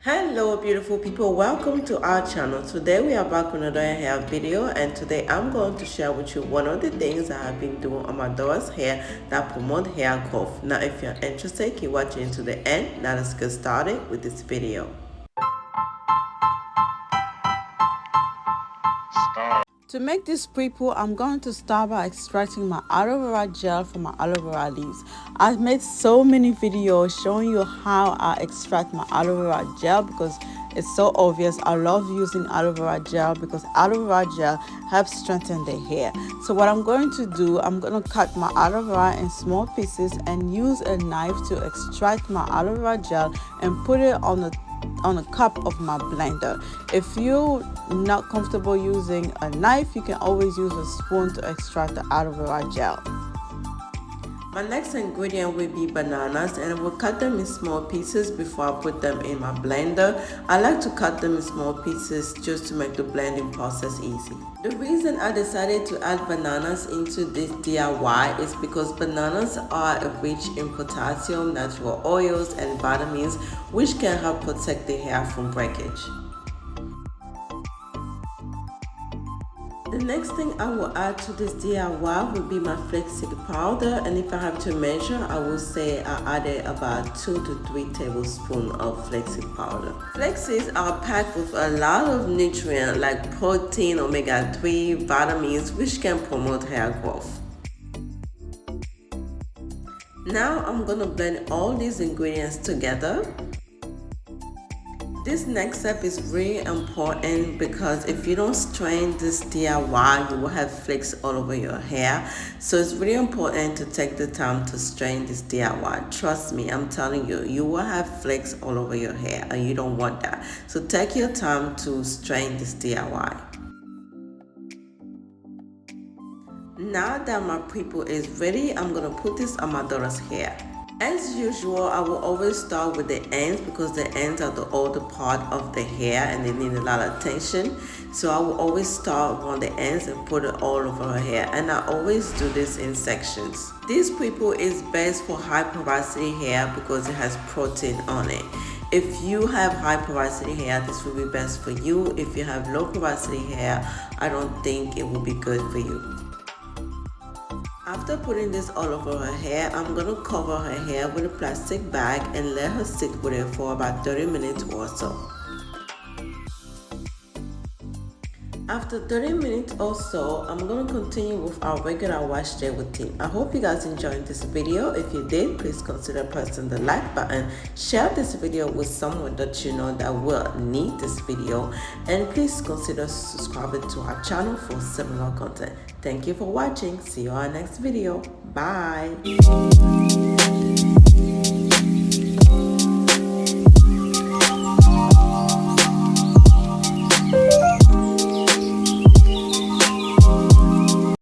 Hello beautiful people, welcome to our channel. Today we are back with another hair video, and today I'm going to share with you one of the things I have been doing on my daughter's hair that promote hair growth. Now if you're interested, keep watching to the end. Now let's get started with this video. To make this pre-poo, I'm going to start by extracting my aloe vera gel from my aloe vera leaves. I've made so many videos showing you how I extract my aloe vera gel because it's so obvious. I love using aloe vera gel because aloe vera gel helps strengthen the hair. So what I'm going to do, I'm going to cut my aloe vera in small pieces and use a knife to extract my aloe vera gel and put it on a cup of my blender. If you're not comfortable using a knife, you can always use a spoon to extract the aloe vera gel. My next ingredient will be bananas, and I will cut them in small pieces before I put them in my blender. I like to cut them in small pieces just to make the blending process easy. The reason I decided to add bananas into this DIY is because bananas are rich in potassium, natural oils, and vitamins, which can help protect the hair from breakage. The next thing I will add to this DIY will be my flaxseed powder, and if I have to measure, I will say I added about 2 to 3 tablespoons of flaxseed powder. Flax seeds are packed with a lot of nutrients like protein, omega-3, vitamins, which can promote hair growth. Now I'm going to blend all these ingredients together. This next step is really important because if you don't strain this DIY, you will have flakes all over your hair. So it's really important to take the time to strain this DIY. Trust me, I'm telling you, you will have flakes all over your hair and you don't want that. So take your time to strain this DIY. Now that my pre-poo is ready, I'm going to put this on my daughter's hair. As usual, I will always start with the ends because the ends are the older part of the hair and they need a lot of attention. So I will always start on the ends and put it all over her hair, and I always do this in sections. This pre-poo is best for high porosity hair because it has protein on it. If you have high porosity hair, this will be best for you. If you have low porosity hair, I don't think it will be good for you. After putting this all over her hair, I'm going to cover her hair with a plastic bag and let her sit with it for about 30 minutes or so. After 30 minutes or so, I'm going to continue with our regular wash day routine. I hope you guys enjoyed this video. If you did, please consider pressing the like button, share this video with someone that you know that will need this video, and please consider subscribing to our channel for similar content. Thank you for watching. See you on our next video. Bye.